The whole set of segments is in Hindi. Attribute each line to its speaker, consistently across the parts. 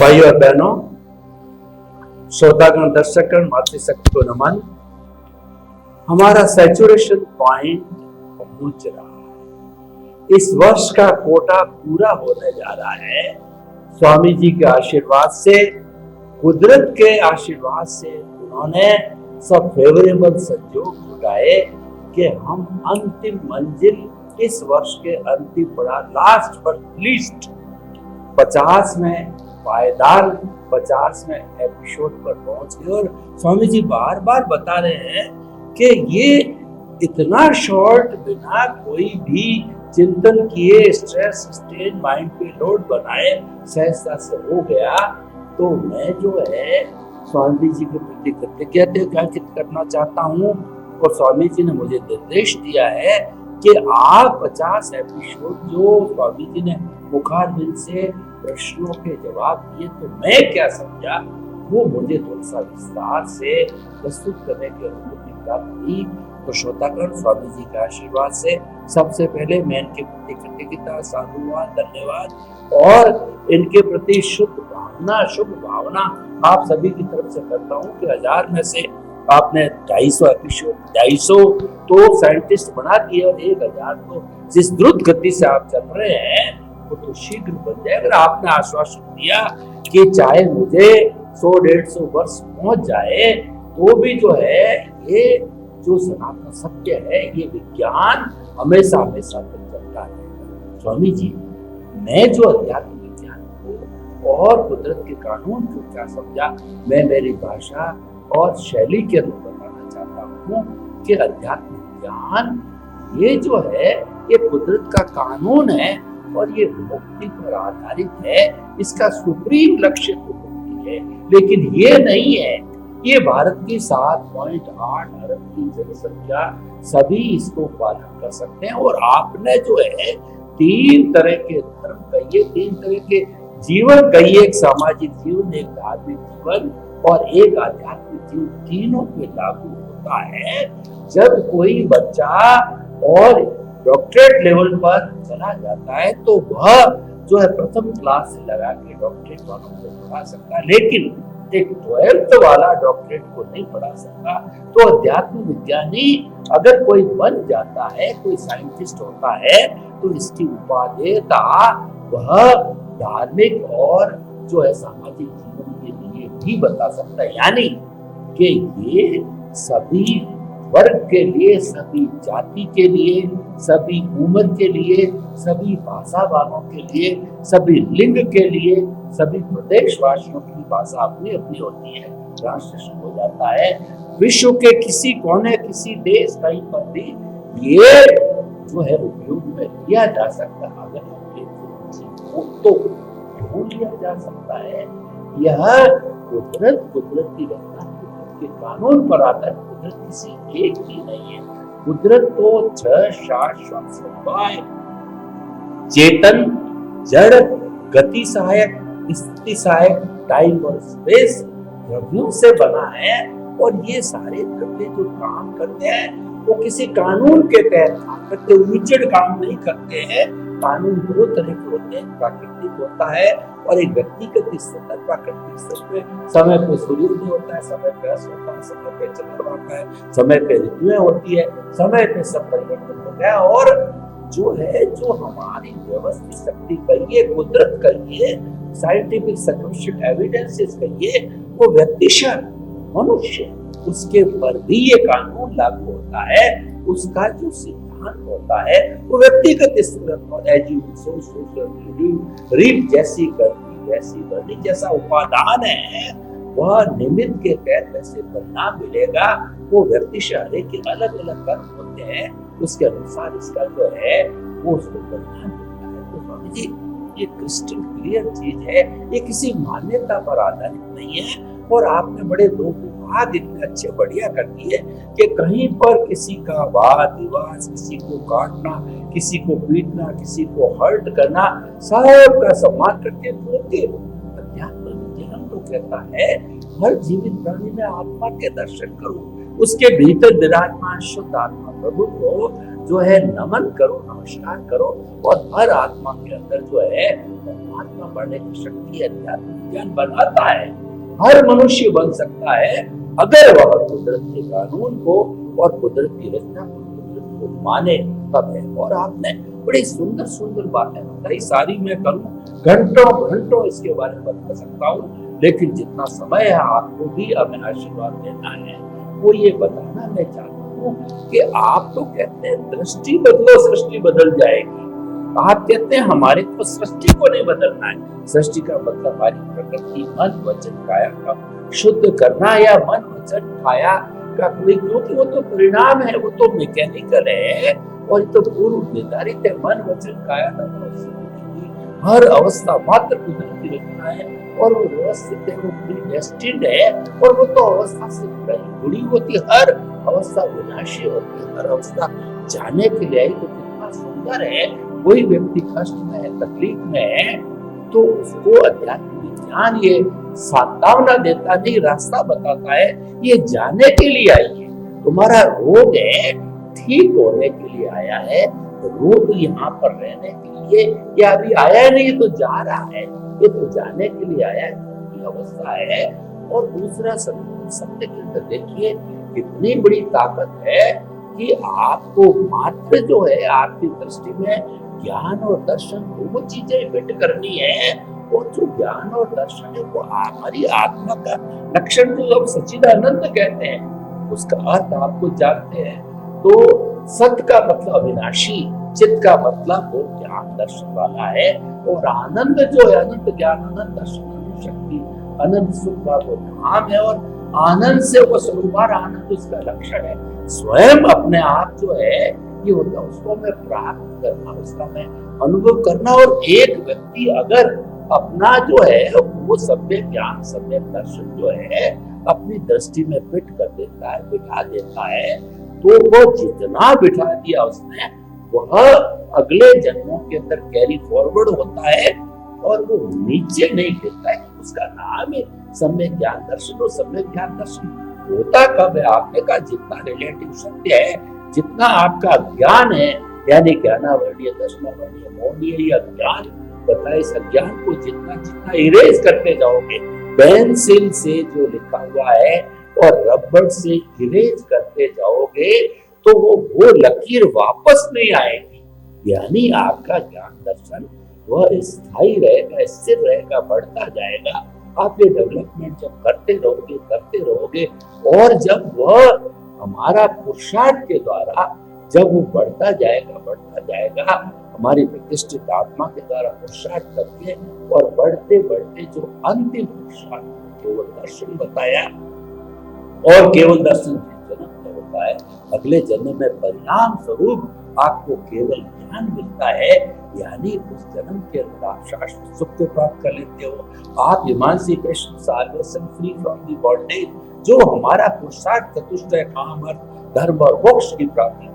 Speaker 1: भाइयों और बहनों, श्रोतागण, दर्शकगण, मातृशक्ति को नमन। हमारा सैचुरेशन पॉइंट पहुंच रहा है। इस वर्ष का कोटा पूरा होने जा रहा है। स्वामी जी के आशीर्वाद से, कुदरत के आशीर्वाद से उन्होंने सब फेवरेबल संयोग जुटाए कि हम अंतिम मंजिल, इस वर्ष के अंतिम पड़ा, लास्ट बट लीस्ट 50 में पायदान, 50 में एपिसोड पर पहुंच गए। और स्वामी जी बार बार बता रहे हैं कि ये इतना शॉर्ट, बिना कोई भी चिंतन किए, स्ट्रेस स्ट्रेन माइंड पे लोड बनाए, सहजता से हो गया। तो मैं जो है स्वामी जी के प्रति कृतज्ञता करना चाहता हूँ। और स्वामी जी ने मुझे निर्देश दिया है कि आप 50 एपिसोड जो स्वामी जी ने मुखारबिंद से प्रश्नों के जवाब दिए, तो मैं क्या समझा वो मुझे थोड़ा सा विस्तार से प्रस्तुत करने की अनुमति प्राप्त हुई। तो श्रोतागण, स्वामी जी के आशीर्वाद से सबसे पहले मैं इनके प्रति कृतज्ञता, साधुवाद, धन्यवाद और इनके प्रति शुभ भावना आप सभी की तरफ से करता हूँ कि 1000 में से आपने 250 एपिसोड, 250 तो साइंटिस्ट बना दिए और 1000 तो जिस द्रुत गति से आप चल रहे हैं वो तो शीघ्र बन जाए। अगर आपने आश्वासन दिया कि चाहे मुझे 100-150 वर्ष पहुंच जाए तो भी जो है ये जो सनातन सत्य है, ये विज्ञान हमेशा तक चलता है। स्वामी जी, मैं जो अध्यात्म विज्ञान को और कुदरत के कानून को क्या समझा, मैं मेरी भाषा और शैली के अंदर बताना चाहता हूँ कि अध्यात्म विज्ञान ये जो है ये कुदरत का कानून है और ये मुक्ति पर आधारित है। इसका सुप्रीम लक्ष्य तो मुक्ति है, लेकिन ये नहीं है। ये भारत की 7.8 अरब की जनसंख्या सभी इसको पालन कर सकते हैं। और आपने जो है 3 तरह के धर्म कहिए, 3 तरह के जीवन कहिए, एक सामाजिक जीवन, एक धार्मिक जीवन और एक आध्यात्मिक जीवन, तीनों पे लागू होता है। जब कोई बच्चा और डॉक्टरेट लेवल पर चला जाता है तो वह जो है प्रथम क्लास से लगा के डॉक्टरेट वालों को पढ़ा सकता है, लेकिन एक 12th वाला डॉक्टरेट को नहीं पढ़ा सकता। तो अध्यात्म विज्ञानी अगर कोई बन जाता है, कोई साइंटिस्ट होता है, तो इसकी उपादेयता वह धार्मिक और जो है सामाजिक जीवन के लिए भी बता सकता है। यानी कि ये सभी वर्ग के लिए, सभी जाति के लिए, सभी उम्र के लिए, सभी भाषा वालों के लिए, सभी लिंग के लिए, सभी प्रदेशवासियों की भाषा अपनी अपनी होती है। ट्रांसलेशन हो जाता है विश्व के किसी कोने, किसी देश कहीं पर भी ये जो है उपयोग में लिया जा सकता है। अगर तो क्यों लिया जा सकता है? यह कुदरत की रचना, कुदरत के कानून पर आधारित, कुदरत किसी एक की नहीं है। कुदरत तो 6 शाश्वत स्वभाव, चेतन, जड़, गति सहायक, स्थिति सहायक, टाइम और स्पेस द्रव्यों से बना है। और ये सारे द्रव्य जो काम करते हैं वो किसी कानून के तहत काम करते, उचित काम नहीं करते हैं। कानून 2 तरह के होते हैं, प्राकृतिक होता है और एक व्यक्तिगत स्तर पर। प्राकृतिक स्तर पे समय पे सूर्योदय होता है, समय पे अस्त होता है, समय पे चंद्रमा होता है, समय पे ऋतुएं होती है, समय पे सब परिवर्तन हो गया। और जो है, जो हमारी व्यवस्थित शक्ति कहिए, कुदरत कहिए, साइंटिफिक सर्टिफिकेट एविडेंसेस कहिए, वो व्यक्तिशः मनुष्य, उसके पर भी ये कानून लागू होता है। उसका जो सिद्धांत होता है वो व्यक्तिगत स्तर पर, रीप जैसी करनी, वैसी बढ़नी, जैसा उपादान है वह निमित्त के तहत वैसे परिणाम मिलेगा। वो व्यक्तिशः के अलग अलग कर्म होते हैं, उसके अनुसार इसका जो है वो उसको परिणाम मिलता है। तो स्वामी जी, ये क्रिस्टल क्लियर चीज है, ये किसी मान्यता पर आधारित नहीं है। और आपने बड़े 2 विभाग इतने अच्छे बढ़िया कर दिए कि कहीं पर किसी का वाद विवाद, किसी को काटना, किसी को पीटना, किसी को हर्ट करना, सबका सम्मान करके अध्यात्म विज्ञान तो कहता है हर जीवित प्राणी में आत्मा के दर्शन करो, उसके भीतर विराजमान शुद्ध आत्मा प्रभु को जो है नमन करो, नमस्कार करो। और हर आत्मा के अंदर जो है परमात्मा बढ़ने की शक्ति, अध्यात्म ज्ञान बनाता है। हर मनुष्य बन सकता है अगर वह कुदरत के कानून को और कुदरत की रचना को माने तब है। और आपने बड़ी सुंदर सुंदर बातें बताई, सारी मैं करूं घंटों घंटों इसके बारे में बता सकता हूँ, लेकिन जितना समय है आपको भी हमें आशीर्वाद देना है। वो ये बताना मैं चाहता हूँ कि आप तो कहते हैं दृष्टि बदलो सृष्टि बदल जाएगी, आप कहते हैं हमारे को सृष्टि को नहीं बदलना है। सृष्टि का मतलब हमारी प्रकृति मन वचन काया का शुद्ध करना, या मन वचन काया का कोई, क्योंकि वो तो परिणाम है, वो तो मैकेनिकल है और ये तो पूर्व निर्धारित है। मन वचन काया हर अवस्था मात्र कुदरती रचना है और वो व्यवस्थित है, वो प्रीडेस्टिन्ड है और वो तो अवस्था से जुड़ी होती। हर अवस्था विनाशी होती है, हर अवस्था जाने के लिए आई। तो कितना सुंदर है, कोई व्यक्ति कष्ट में है, तकलीफ में है, तो उसको अध्यात्मिक ज्ञान ये सांत्वना देता नहीं, रास्ता बताता है, ये जाने के लिए आई है, तुम्हारा रोग है ठीक होने के लिए आया है। रोग यहाँ पर रहने के लिए या अभी आया नहीं तो जा रहा है, ये तो जाने के लिए आया है, अवस्था है। और दूसरा सत्य के अंदर देखिए कितनी बड़ी ताकत है कि आपको मात्र जो है आपकी दृष्टि में ज्ञान और दर्शन दो चीजें फिट करनी है। और जो ज्ञान और दर्शन है वो हमारी आत्मा का लक्षण, जो हम सच्चिदानंद कहते हैं, उसका अर्थ आपको जानते हैं। तो सत्य का मतलब अविनाशी, चित्त का मतलब वो ज्ञान दर्शन वाला है, और आनंद जो है अनंत ज्ञान अनंत दर्शन अनंत शक्ति अनंत सुख का वो नाम है। और आनंद से वो स्वरूपार आनंद उसका लक्षण है। स्वयं अपने आप जो है ये होता है, उसको मैं प्राप्त करना, उसका मैं अनुभव करना। और एक व्यक्ति अगर अपना जो है वो सभ्य ज्ञान सभ्य दर्शन जो है अपनी दृष्टि में फिट कर देता है, बिठा देता है, तो वो जितना बिठा दिया उसने वह अगले जन्मों के अंदर कैरी फॉरवर्ड होता है और वो नीचे नहीं गिरता है। उसका नाम है सम्यक ज्ञान दर्शन। और सम्यक ज्ञान दर्शन होता कब है? आपने कहा जितना रिलेटिव सत्य है, जितना आपका ज्ञान है, यानी ज्ञानावर्णीय दर्शनावर्णीय मौनीय या ज्ञान बताए, इस अज्ञान को जितना जितना इरेज करते जाओगे, पेंसिल से जो लिखा हुआ है और रबड़ से इरेज करते जाओगे, तो वो लकीर वापस नहीं आएगी। यानी आपका ज्ञान दर्शन वह स्थायी रहेगा, स्थिर रहेगा, बढ़ता जाएगा। आप ये डेवलपमेंट जब करते रहोगे और जब वह हमारा पुरुषार्थ के द्वारा जब वो बढ़ता जाएगा हमारी प्रतिष्ठित आत्मा के द्वारा पुरुषार्थ करके, और बढ़ते बढ़ते जो अंतिम पुरुषार्थ केवल दर्शन बताया, और केवल दर्शन जन्म में होता है, अगले जन्म में परिणाम स्वरूप आपको केवल ज्ञान मिलता है। यानी उस जन्म के अंदर आप शाश्वत सुख को प्राप्त कर लेते हो। आप emancipation salvation free from the bondage, जो हमारा पुरुषार्थ चतुष्ट है, काम अर्थ धर्म और मोक्ष की प्राप्ति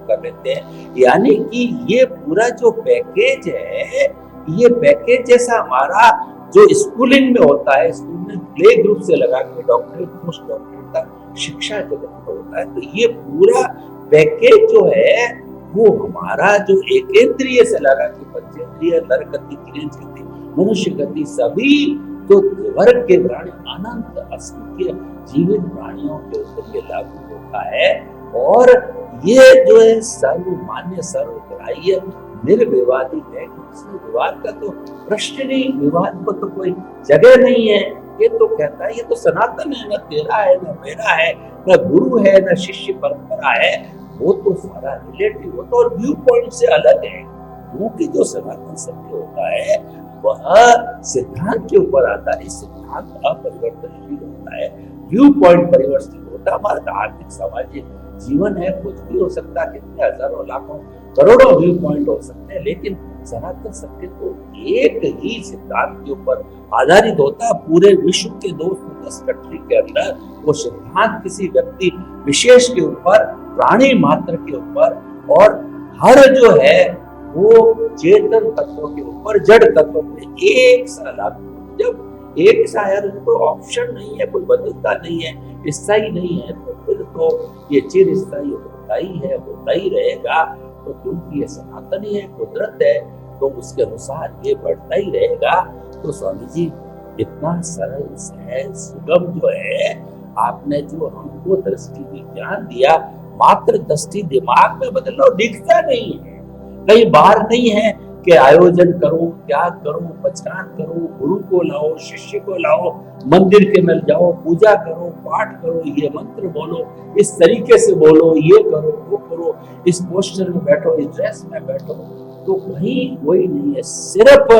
Speaker 1: कर लेते हैं। यानी कि ये पूरा जो पैकेज है, ये पैकेज जैसा हमारा जो स्कूलिंग में होता है, स्कूल में प्ले ग्रुप से लगा के डॉक्टरेट पोस्ट डॉक्टरेट तक शिक्षा जगत में होता है, तो ये पूरा पैकेज जो है वो हमारा जो एकेंद्रिय से लगा कि पंचेंद्रिय नर गति क्रियांश गति मनुष्य गति सभी तो वर्ग के प्राणी अनंत असंख्य जीवित प्राणियों के ऊपर ये लागू होता है। और ये जो है सर्वमान्य सर्वग्राह्य निर्विवादी है, इसमें विवाद का तो प्रश्न नहीं, विवाद को तो कोई जगह नहीं है। ये तो कहता है ये तो सनातन है, न तेरा है न मेरा है, न गुरु है न शिष्य परंपरा है, वो तो सारा रिलेटिव होता है और व्यू पॉइंट से अलग है। क्योंकि जो सनातन सत्य होता है वह सिद्धांत के ऊपर आता है, सिद्धांत अपरिवर्तनशील होता है, व्यू पॉइंट परिवर्तन होता है। हमारा धार्मिक सामाजिक जीवन है, कुछ भी हो सकता है, कितने हजारों लाखों करोड़ों व्यू पॉइंट हो सकते हैं, लेकिन सनातन सत्य तो एक ही सिद्धांत के ऊपर आधारित होता है। पूरे विश्व के 210 कंट्री के अंदर वो सिद्धांत किसी व्यक्ति विशेष के ऊपर, प्राणी मात्र के ऊपर, और हर जो है वो चेतन तत्वों के ऊपर, जड़ तत्वों पे एक सा लागू। जब एक सा है तो कोई ऑप्शन नहीं है, कोई बदलता नहीं है, स्थायी नहीं है, तो फिर तो ये चिर स्थायी होता ही है, होता ही रहेगा। तो क्योंकि ये सनातनी है, कुदरत है, तो उसके अनुसार ये बढ़ता ही रहेगा। तो स्वामी जी इतना सरल सहज सुगम जो है, आपने जो हमको दृष्टि विज्ञान दिया, मात्र दृष्टि दिमाग में बदलो, दिखता नहीं है, कहीं बाहर नहीं है कि आयोजन करो, त्याग करो, पहचान करो, गुरु को लाओ, शिष्य को लाओ, मंदिर के में जाओ, पूजा करो, पाठ करो, ये मंत्र बोलो, इस तरीके से बोलो, ये करो, वो करो, इस पोस्टर में बैठो, इस ड्रेस में बैठो, तो कहीं वही नहीं है। सिर्फ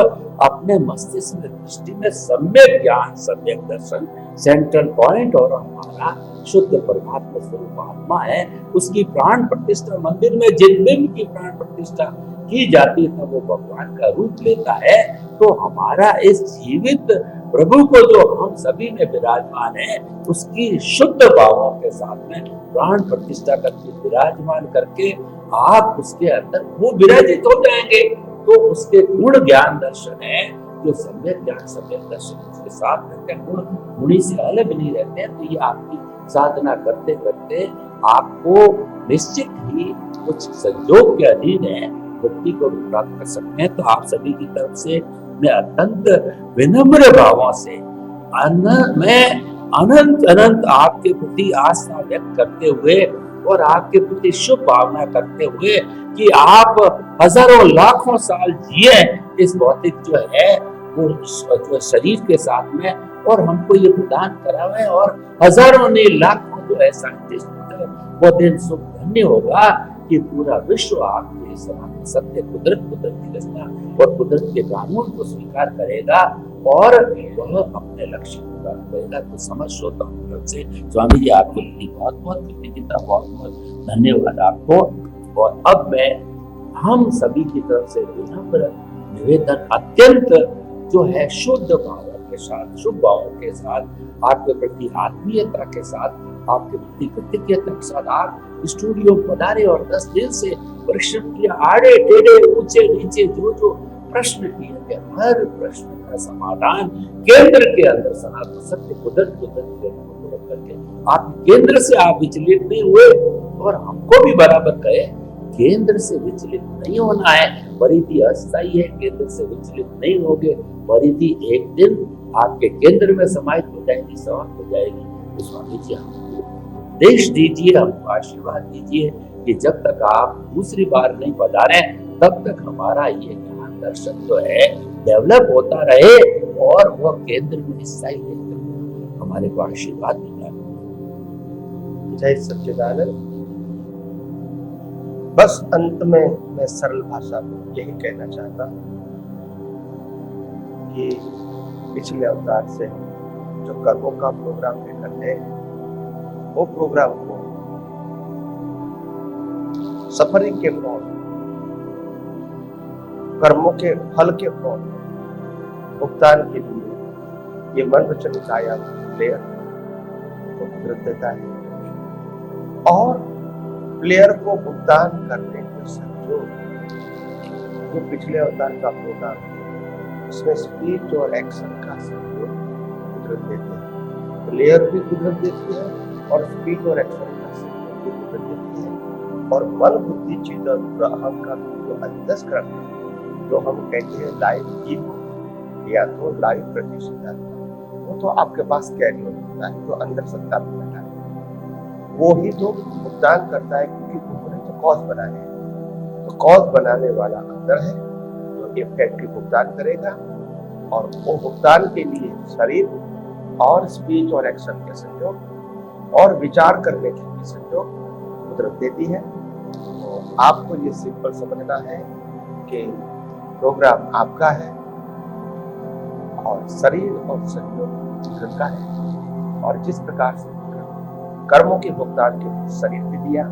Speaker 1: अपने मस्तिष्क में, दृष्टि में सम्यक ज्ञान, सम्यक दर्शन सेंट्रल पॉइंट, और हमारा शुद्ध परमात्मा स्वरूप आत्मा है, उसकी प्राण प्रतिष्ठा मंदिर में जिन बिंब की प्राण प्रतिष्ठा की जाती है वो भगवान का रूप लेता है। तो हमारा इस जीवित प्रभु को जो हम सभी में विराजमान है, उसकी शुद्ध भावों के साथ में प्राण प्रतिष्ठा करके विराजमान करके आप उसके अंदर वो विराजित हो जाएंगे। तो उसके गुण ज्ञान दर्शन है, जो सम्यक ज्ञान सम्यक दर्शन उसके साथ रहते हैं, गुण गुणी से अलग नहीं रहते हैं। तो ये आपकी साधना करते करते आपको निश्चित ही कुछ संयोग के अधीन है मुक्ति को भी प्राप्त कर सकते हैं। तो आप सभी की तरफ से मैं अत्यंत विनम्र भावों से मैं अनंत अनंत आपके प्रति आस्था व्यक्त करते हुए और आपके प्रति शुभ भावना करते हुए कि आप हजारों लाखों साल जिए इस भौतिक जो है वो जो शरीर के साथ में, और हमको ये प्रदान करा है, और हजारों नहीं लाखों जो है साइंटिस्ट वो दिन सुख धन्य होगा कि पूरा विश्व आपके सनातन सत्य कुदरत की रचना और कुदरत के कानून को स्वीकार करेगा और वह अपने लक्ष्य को प्राप्त करेगा। तो समझ श्रोता हूँ से स्वामी जी आपके प्रति बहुत बहुत कृतज्ञता, बहुत बहुत धन्यवाद आपको। और अब मैं हम सभी की तरफ से विनम्र निवेदन अत्यंत जो है शुद्ध भावों के साथ, शुभ भावों के साथ, आपके प्रति आत्मीयता के साथ, आपके प्रति कृतज्ञता के साथ आप स्टूडियो पधारे और 10 दिन से परिश्रम किया, आड़े टेढ़े ऊंचे नीचे जो जो प्रश्न किए गए, हर प्रश्न का समाधान केंद्र के अंदर सनातन सत्य कुदरत करके आप केंद्र से आप विचलित नहीं हुए, और हमको भी बराबर कहे केंद्र से विचलित नहीं होना है। परिधि अस्थायी है, केंद्र से विचलित नहीं होगे, परिधि एक दिन आपके केंद्र में समाहित हो जाएगी, समाप्त हो जाएगी। तो स्वामी जी हमको उपदेश दीजिए, हमको आशीर्वाद दीजिए कि जब तक आप दूसरी बार नहीं पधारे तब तक हमारा ये ज्ञान दर्शन जो है डेवलप होता रहे और वह केंद्र में स्थायी रहकर हमारे को आशीर्वाद मिला।
Speaker 2: जय सच्चिदानंद। बस अंत में मैं सरल भाषा में यही कहना चाहता हूँ कि पिछले अवतार से जो कर्मों का प्रोग्राम लेकर गए वो प्रोग्राम को सफरिंग के फॉर्म, कर्मों के फल के फॉर्म भुगतान के लिए ये मन वचन काया प्लेयर को कुदरत देता है, और प्लेयर को भुगतान करने के संजोग जो पिछले अवतार का प्रोग्राम है उसमें स्पीच और एक्शन का संजोग कुदरत देते हैं। प्लेयर भी कुदरत देती है और स्पीच और एक्शन का संजोग भी कुदरत देती है, और मन बुद्धि चित्त और अहंकार जो अंतस्करण जो हम कहते हैं लाइव ईगो या तो लाइव प्रतिष्ठा, वो तो आपके पास कैरी होता है, तो अंदर सत्ता में बैठा है, वो ही तो भुगतान करता है, क्योंकि उन्होंने तो कॉज बनाए हैं। तो कॉज बनाने वाला अंदर है जो इफेक्ट की भुगतान करेगा, और वो भुगतान के लिए शरीर और स्पीच और एक्शन के संयोग और विचार करने के भी संयोग कुदरत देती है। तो आपको ये सिंपल समझना है कि प्रोग्राम आपका है और शरीर और संयोग कुदरत का है, और जिस प्रकार से कर्मों के भुगतान के लिए शरीर भी दिया,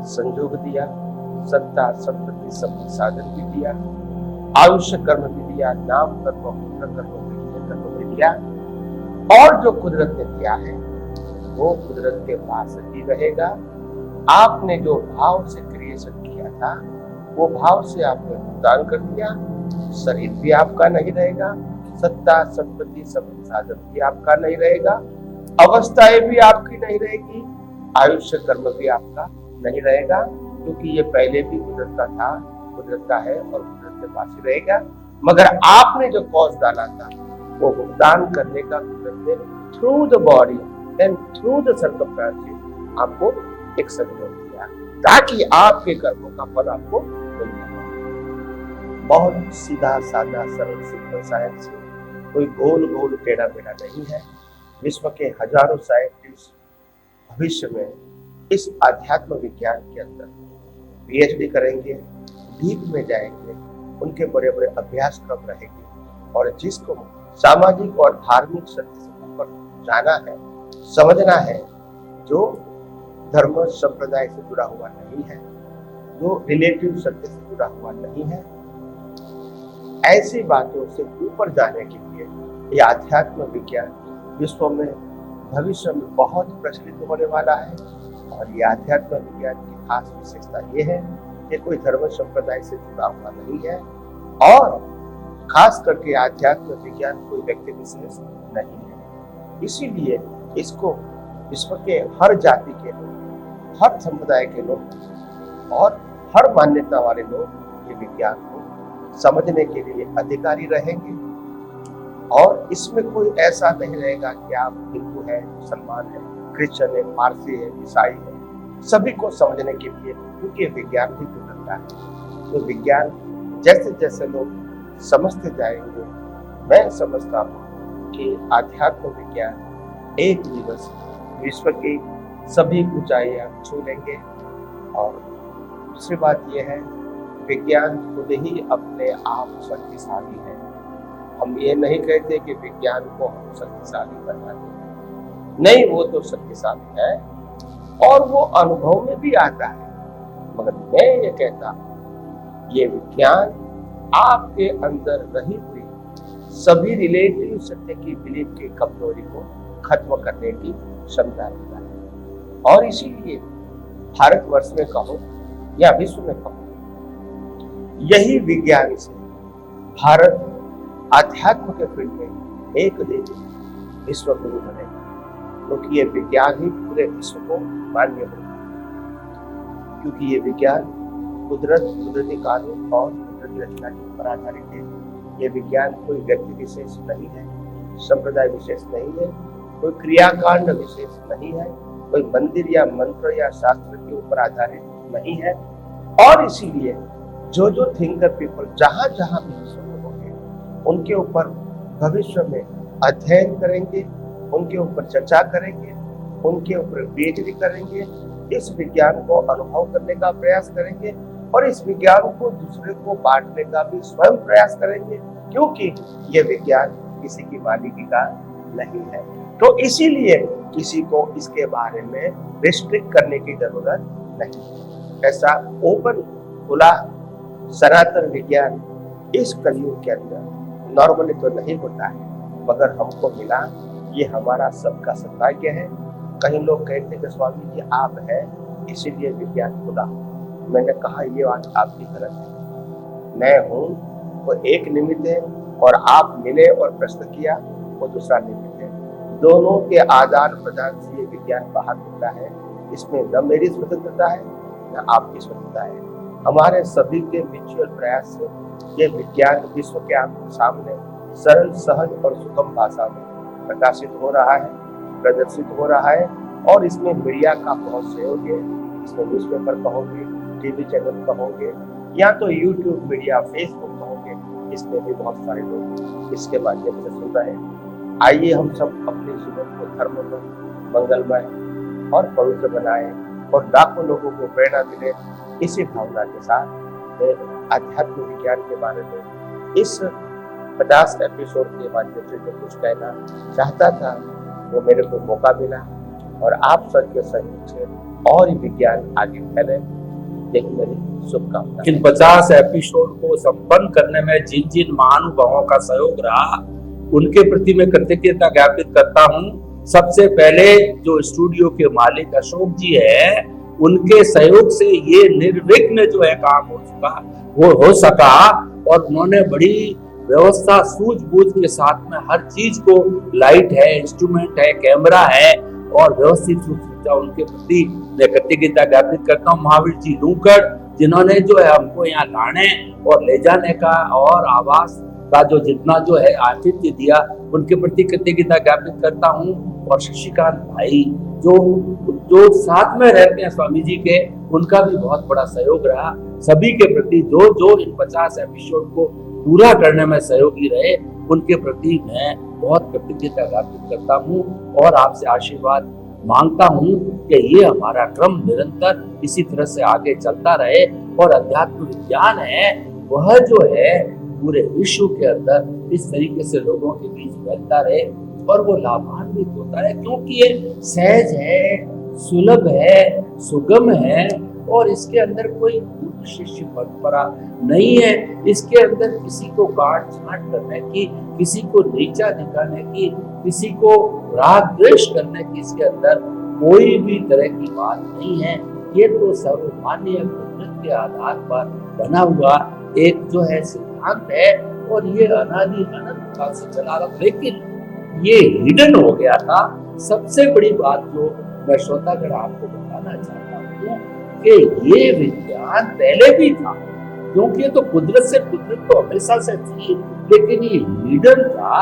Speaker 2: संयोग दिया, सत्ता संपत्ति सब साधन भी दिया, आयुष्य कर्म भी दिया, नाम कर्म पुत्र कर्म भी दिया, और जो कुदरत ने दिया है वो कुदरत के पास ही रहेगा। आपने जो भाव से क्रिएशन किया था वो भाव से आपने भुगतान कर दिया, शरीर भी आपका नहीं रहेगा, सत्ता संपत्ति सब साधन भी आपका नहीं रहेगा, अवस्थाएं भी आपकी नहीं रहेगी, आयुष्य कर्म भी आपका नहीं रहेगा, क्योंकि ये पहले भी कुदरत का था, कुदरत का है और कुदरत के पास ही रहेगा। मगर आपने जो कॉज डाला था वो भुगतान करने का कुदरत ने through the body and through the circumstances आपको एक संयोग दिया, ताकि आपके कर्मों का फल आपको मिल जाए। बहुत सीधा साधा सरल सिंपल साइंस है, कोई गोल गोल टेढ़ा मेढ़ा नहीं है। विश्व के हजारों साइंटिस्ट भविष्य में इस आध्यात्म विज्ञान के अंदर पीएचडी करेंगे, डीप में जाएंगे, उनके बड़े बड़े अभ्यासक्रम रहेंगे और जिसको सामाजिक और धार्मिक सत्य से ऊपर जाना है, समझना है, जो धर्म संप्रदाय से जुड़ा हुआ नहीं है, जो रिलेटिव सत्य से जुड़ा हुआ नहीं है, ऐसी बातों से ऊपर जाने के लिए ये आध्यात्म विज्ञान विश्व में भविष्य में बहुत प्रचलित होने वाला है। और ये आध्यात्म विज्ञान की खास विशेषता ये है कि कोई धर्म संप्रदाय से जुड़ा हुआ नहीं है और खास करके आध्यात्म विज्ञान कोई व्यक्ति विशेष नहीं है। इसीलिए इसको विश्व के हर जाति के लोग, हर समुदाय के लोग और हर मान्यता वाले लोग ये विज्ञान को समझने के लिए अधिकारी रहेंगे। और इसमें कोई ऐसा नहीं रहेगा कि आप हिंदू है, मुसलमान है, क्रिश्चियन है, पारसी है, ईसाई है, सभी को समझने के लिए, क्योंकि विज्ञान ही गुजरता है। तो विज्ञान जैसे जैसे लोग समझते जाएंगे, मैं समझता हूँ कि आध्यात्म विज्ञान एक दिवस विश्व की सभी ऊंचाइयां छू लेंगे। और दूसरी बात यह है, विज्ञान खुद ही अपने आप शक्तिशाली है। हम ये नहीं कहते कि विज्ञान को हम शक्तिशाली बना दें, नहीं, वो तो शक्तिशाली है और वो अनुभव में भी आता है। मगर मैं ये कहता हूँ ये विज्ञान आपके अंदर रही हुई सभी रिलेटिव सत्य की बिलीफ की कमजोरी को खत्म करने की क्षमता रखता है। और इसीलिए भारतवर्ष में कहो या विश्व में कहो, यही विज्ञान से भारत आध्यात्म के फील्ड में एक दिन विश्व गुरु बनेगा, क्योंकि ये विज्ञान ही पूरे विश्व को मान्य होगा। क्योंकि ये विज्ञान कुदरती कानून और कुदरती रचना के ऊपर आधारित है। ये विज्ञान कोई व्यक्ति विशेष नहीं है, संप्रदाय विशेष नहीं है, कोई क्रियाकांड विशेष नहीं है, कोई मंदिर या मंत्र या शास्त्र के ऊपर आधारित नहीं है। और इसीलिए जो जो थिंकर पीपल जहां जहां भी विश्व में होंगे, उनके ऊपर भविष्य में अध्ययन करेंगे, उनके ऊपर चर्चा करेंगे, उनके ऊपर पीएचडी करेंगे, इस विज्ञान को अनुभव करने का प्रयास करेंगे और इस विज्ञान को दूसरे को बांटने का भी स्वयं प्रयास करेंगे, क्योंकि ये विज्ञान किसी की मालिकी का नहीं है। तो इसीलिए किसी को इसके बारे में रिस्ट्रिक्ट करने की जरूरत नहीं। ऐसा ओपन खुला सनातन विज्ञान इस कलयुग के अंदर नॉर्मली तो नहीं होता है, मगर हमको मिला, ये हमारा सबका सौभाग्य है। कई लोग कहते हैं कि स्वामी जी आप हैं इसीलिए विज्ञान खुला। मैंने कहा ये बात आपकी गलत है। मैं हूँ वो एक निमित्त है और आप मिले और प्रश्न किया वो दूसरा निमित्त है। दोनों के आदान प्रदान से ये विज्ञान बाहर निकला है। इसमें न मेरी स्वतंत्रता है न आपकी स्वतंत्रता है। हमारे सभी के म्यूचुअल प्रयास से ये विज्ञान विश्व के आपके सामने सरल, सहज और सुगम भाषा में प्रकाशित हो रहा है, प्रदर्शित हो रहा है। और इसमें मीडिया का बहुत सहयोग है। इसमें न्यूज़पेपर कहोगे, टीवी चैनल कहोगे या तो यूट्यूब मीडिया, फेसबुक कहोगे, इसमें भी बहुत सारे लोग इसके माध्यम से सुन रहे हैं। आइए हम सब अपने जीवन को धर्ममय, मंगलमय और पवित्र बनाएं और लाखों लोगों को प्रेरणा मिले। इसी भावना के साथ मैं आध्यात्म विज्ञान के बारे में इस 50 एपिसोड के माध्यम से जो कुछ कहना चाहता था वो मेरे को मौका मिला और आप सबके सहयोग से और विज्ञान आगे फैले, यही मेरी शुभकामना।
Speaker 1: इन 50 एपिसोड को संपन्न करने में जिन जिन महानुभावों का सहयोग रहा उनके प्रति मैं कृतज्ञता ज्ञापित करता हूँ। सबसे पहले जो स्टूडियो के मालिक अशोक जी है, उनके सहयोग से ये निर्विघ्न जो है काम हो सका और उन्होंने बड़ी व्यवस्था सूझबूझ के साथ में हर चीज को, लाइट है, इंस्ट्रूमेंट है, कैमरा है और व्यवस्थित रूप से पहुंचा उनके प्रति मैं कृतज्ञता ज्ञापित करता हूँ। महावीर जी लूकड़ जिन्होंने जो है हमको यहाँ लाने और ले जाने का और आवास का जो जितना जो है आतिथ्य दिया, उनके प्रति कृतज्ञता ज्ञापित करता हूँ। और शशिकांत भाई जो साथ में रहते हैं स्वामी जी के, उनका भी बहुत बड़ा सहयोग रहा। सभी के प्रति जो इन 50 एपिसोड को पूरा करने में सहयोगी रहे, उनके प्रति मैं बहुत कृतज्ञता ज्ञापित करता हूँ और आपसे आशीर्वाद मांगता हूँ कि ये हमारा क्रम निरंतर इसी तरह से आगे चलता रहे और अध्यात्म विज्ञान है वह जो है पूरे विश्व के अंदर इस तरीके से लोगों के बीच फैलता रहे और वो लाभान्वित होता है, क्योंकि ये सहज है, सुलभ है, सुगम है और इसके अंदर कोई शिष्य परंपरा नहीं है। इसके अंदर किसी को काट छांट करने की, किसी को नीचा दिखाने की, किसी को राग द्वेष करने की इसके अंदर कोई भी तरह की बात नहीं है। ये तो सर्वमान्य प्रकृति के आधार पर बना हुआ एक जो है सिद्धांत है और ये अनादि अनंत काल से चला रहा, लेकिन ये हिडन हो गया था। सबसे बड़ी बात जो मैं श्रोतागण आपको बताना चाहता हूँ कि ये विज्ञान पहले भी था, क्योंकि ये तो कुदरत तो हमेशा से थी, लेकिन ये हिडन था।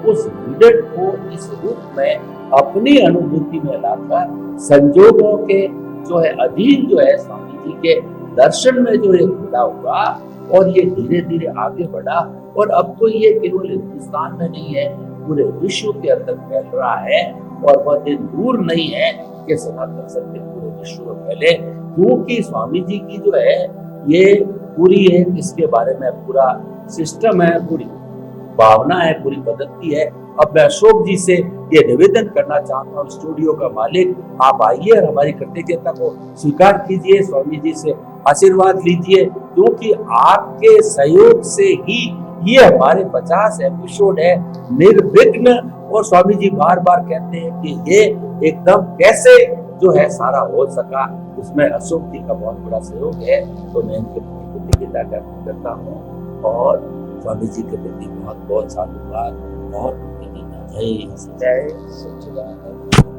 Speaker 1: उस हिडन को इस रूप में अपनी अनुभूति में लाकर संजोगों के जो है अधीन जो है स्वामी जी के दर्शन में जो ये खुला हुआ और ये धीरे धीरे आगे बढ़ा और अब तो ये केवल हिंदुस्तान में नहीं है, पूरे विश्व के अंदर फैल रहा है और वह दिन दूर नहीं है कि सनातन सत्य पूरे विश्व में फैले, क्योंकि स्वामी जी की जो है ये पूरी है, इसके बारे में पूरा सिस्टम है, पूरी भावना है, पूरी पद्धति है। अब मैं अशोक जी से ये निवेदन करना चाहता हूँ, स्टूडियो का मालिक आप आइए और हमारी कृतज्ञता को स्वीकार कीजिए, स्वामी जी से आशीर्वाद लीजिए, क्योंकि आपके सहयोग से ही ये हमारे 50 एपिसोड है निर्विघ्न। और स्वामी जी बार बार कहते हैं कि ये एकदम कैसे जो है सारा हो सका, उसमें अशोक जी का बहुत बड़ा सहयोग है। तो मैं इनके प्रति कृतज्ञता ज्ञापित करता हूँ और स्वामी जी के प्रति बहुत बहुत साधुवाद और कृतज्ञता। जय सच्चिदानंद।